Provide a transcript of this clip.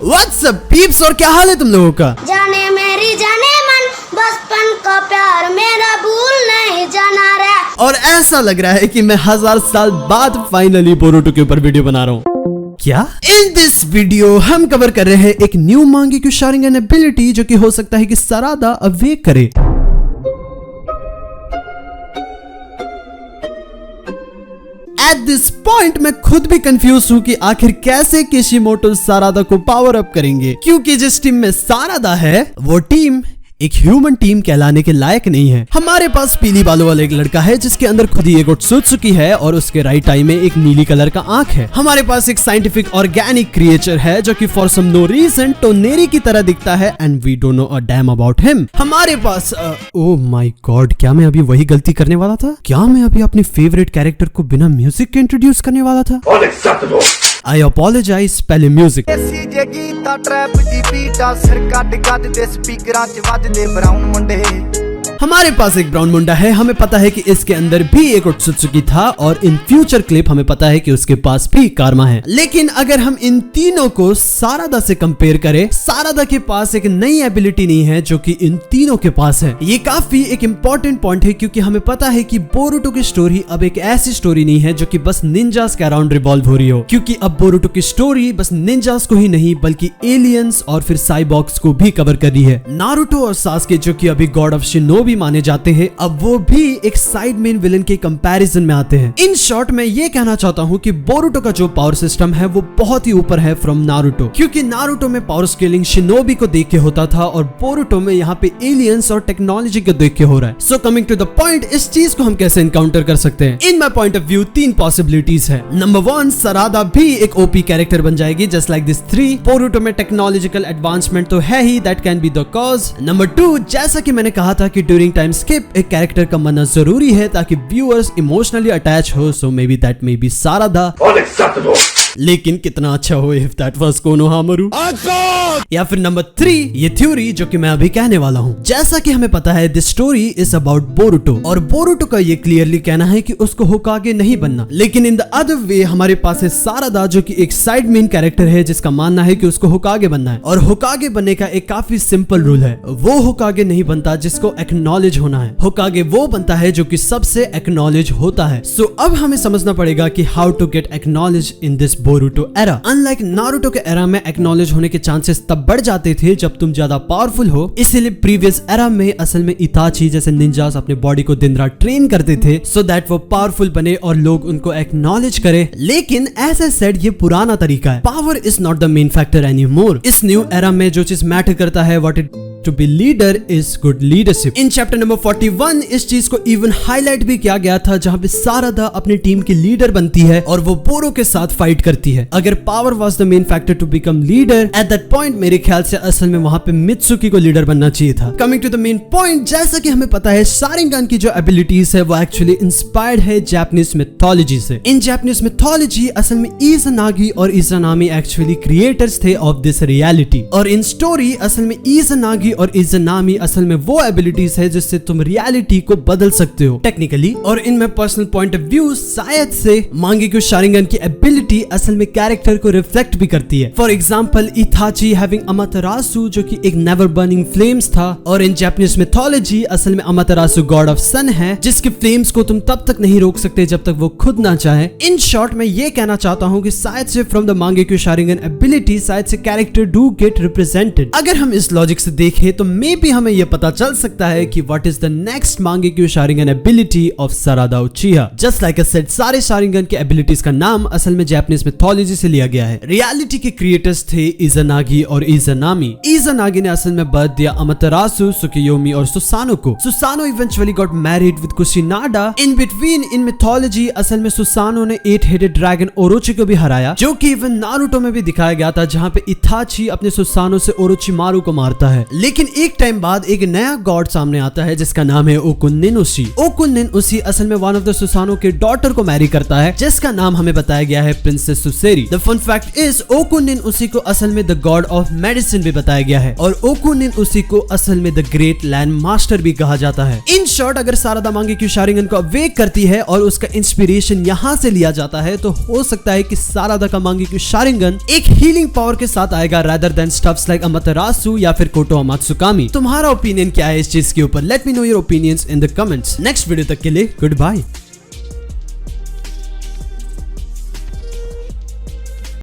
What's up peeps और क्या हाल है तुम लोगों का? जाने मेरी जाने मन बचपन का प्यार मेरा भूल नहीं जाना रे। और ऐसा लग रहा है कि मैं 1000 साल बाद फाइनली बोरुटो के ऊपर वीडियो बना रहा हूँ। क्या? इन दिस वीडियो हम कवर कर रहे हैं एक न्यू मांगेक्यू शारिंगन एबिलिटी जो कि हो सकता है कि सारादा अवेक करे। एट दिस पॉइंट मैं खुद भी कंफ्यूज हूँ कि आखिर कैसे किशिमोटो सारादा को पावर अप करेंगे, क्योंकि जिस टीम में सारादा है वो टीम एक ह्यूमन टीम कहलाने के लायक नहीं है। हमारे पास पीली बालों वाला एक लड़का है जिसके अंदर खुद ही एक ओत्सुत्सुकी है और उसके राइट आई में एक नीली कलर का आंख है। हमारे पास एक साइंटिफिक ऑर्गेनिक क्रिएचर है जो कि for some no reason Toneri की तरह दिखता है and we don't know a damn about him. हमारे पास ओह माय गॉड, क्या मैं अभी वही गलती करने वाला था? क्या मैं अभी अपने फेवरेट कैरेक्टर को बिना म्यूजिक के इंट्रोड्यूस करने वाला था? I apologize, पहले म्यूजिक। हमारे पास एक ब्राउन मुंडा है, हमें पता है कि इसके अंदर भी एक ओत्सुत्सुकी था और इन फ्यूचर क्लिप हमें पता है कि उसके पास भी कारमा है। लेकिन अगर हम इन तीनों को सारादा से कंपेयर करें, सारादा के पास एक नई एबिलिटी नहीं है जो कि इन तीनों के पास है। ये काफी एक इम्पोर्टेंट पॉइंट है क्योंकि हमें पता है कि बोरुटो की स्टोरी अब एक ऐसी स्टोरी नहीं है जो कि बस निंजास के अराउंड रिवॉल्व हो रही हो, क्योंकि अब बोरुटो की स्टोरी बस निंजास को ही नहीं बल्कि एलियंस और फिर साइबॉर्ग्स को भी कवर कर रही है। नारुतो और सास्के जो कि अभी गॉड ऑफ शिनोबी माने जाते हैं, अब वो भी एक साइड मेन विलन के कंपैरिजन में आते हैं। इन शॉर्ट मैं ये कहना चाहता हूँ कि बोरुटो का जो पावर सिस्टम है वो बहुत ही ऊपर है फ्रॉम नारुतो, क्योंकि नारुतो में पावर स्केलिंग शिनोबी को देख के होता था और बोरुटो में यहाँ पे एलियंस और टेक्नोलॉजी को देख के हो रहा है। So coming to the point, इस चीज को हम कैसे एनकाउंटर कर सकते हैं? In my point of view 3 possibilities है। नंबर 1, सारादा भी एक ओपी कैरेक्टर बन जाएगी जस्ट लाइक दिस 3। बोरुटो में टेक्नोलॉजिकल एडवांसमेंट तो है ही, that can be the cause. Number 2, जैसा कि मैंने कहा था कि ड्यूरिंग टाइम स्किप एक कैरेक्टर का बनना जरूरी है ताकि व्यूअर्स इमोशनली अटैच हो, so maybe that maybe Sarada. लेकिन कितना अच्छा हो इफ दैट वाज कोनोहामारू। या फिर नंबर 3, ये थ्योरी जो कि मैं अभी कहने वाला हूँ। जैसा कि हमें पता है this story is about Boruto और बोरुटो का ये क्लियरली कहना है कि उसको होकागे नहीं बनना, लेकिन इन द अदर वे हमारे पास है सारादा जो कि एक साइड मेन कैरेक्टर है जिसका मानना है कि उसको होकागे बनना है। और होकागे बनने का एक काफी सिंपल रूल है, वो होकागे नहीं बनता जिसको एक्नॉलेज होना है, होकागे वो बनता है जो कि सबसे एक्नॉलेज होता है। सो अब हमें समझना पड़ेगा कि how to get acknowledge in this Boruto era. Unlike Naruto के एरा में एक्नॉलेज होने के चांसेस तब बढ़ जाते थे जब तुम ज्यादा पावरफुल हो, इसीलिए प्रीवियस एरा में असल में इताची जैसे निंजास अपने बॉडी को दिन रात ट्रेन करते थे सो दैट वो पावरफुल बने और लोग उनको एक्नॉलेज करे। लेकिन ऐसे सेड ये पुराना तरीका है, power is not the main factor any more. इस न्यू एरा में जो चीज मैटर करता है what it To be leader is good leadership. In chapter number 41 इस चीज को इवन हाईलाइट भी किया गया था जहां पे सारादा अपनी टीम की लीडर बनती है और वो बोरो के साथ फाइट करती है। अगर power was the main factor to become leader at that point, मेरे ख्याल से असल में वहां पे मित्सुकी को लीडर बनना चाहिए था। Coming to the main point, जैसा कि हमें पता है शारिंगन की जो एबिलिटीज है वो एक्चुअली इंस्पायर्ड है जापानीज मिथोलॉजी से। इन जापानीज मिथोलॉजी असल में इज़ानागी और इज़ानामी एक्चुअली क्रिएटर्स थे ऑफ दिस रियलिटी, और इन स्टोरी असल में इज़ानागी और इज़ानामी असल में वो एबिलिटीज है जिससे तुम रियलिटी को बदल सकते हो टेक्निकली। और इनमें पर्सनल पॉइंट ऑफ व्यू शायद से मांगेक्यू शारिंगन की एबिलिटी असल में कैरेक्टर को रिफ्लेक्ट भी करती है। फॉर एग्जांपल इताची हैविंग अमातेरासु जो कि एक नेवर बर्निंग फ्लेम्स था, और इन जापानीज मिथोलॉजी असल में अमातेरासु गॉड ऑफ सन है जिसके फ्लेम्स को तुम तब तक नहीं रोक सकते जब तक वो खुद ना चाहे। इन शॉर्ट मैं ये कहना चाहता हूँ कि शायद से फ्रॉम द मांगेक्यू शारिंगन एबिलिटी शायद से कैरेक्टर डू गेट रिप्रेजेंटेड। अगर हम इस लॉजिक से देखें तो मे बी हमें यह पता चल सकता है कि what is the next Mangekyo Sharingan ability of Sarada Uchiha. Just like I said, सारे शारिंगन के एबिलिटीज का नाम असल में जापानीज मिथोलॉजी से लिया गया है। रियलिटी के क्रिएटर्स थे इज़ानागी और इज़ानामी। इज़ानागी ने असल में बर्थ दिया अमातेरासु, सुकियोमी और सुसानो को। Susanoo eventually got married with Kushinada. In between in mythology असल में सुसानो ने 8 हेडेड ड्रैगन ओरोची को भी हराया, जो कि इवन नारुतो में भी दिखाया गया था जहां पे इताची अपने सुसानो से ओरोचिमारू को मारता है। लेकिन लेकिन एक टाइम बाद एक नया गॉड सामने आता है जिसका नाम है ओकुनिन उशी। ओकुनिन उशी असल में वन ऑफ द सुसानो के डॉटर को मैरी करता है जिसका नाम हमें बताया गया है princess Suseri. The fun fact is Okuninushi को असल में द गॉड ऑफ मेडिसिन भी बताया गया है और ओकुनिन उशी को असल में द ग्रेट लैंड मास्टर भी कहा जाता है। इन शॉर्ट अगर सारदा मांगेक्यू शारिंगन को अवेक करती है और उसका इंस्पिरेशन यहाँ से लिया जाता है तो हो सकता है कि सारदा का मांगेक्यू शारिंगन एक हीलिंग पावर के साथ आएगा रादर देन स्टफ्स लाइक अमातेरासु या फिर कोटो अमात्सुकामी। तुम्हारा ओपिनियन क्या है इस चीज के ऊपर? Let me know your opinions in the comments. Next video तक के लिए गुड बाय।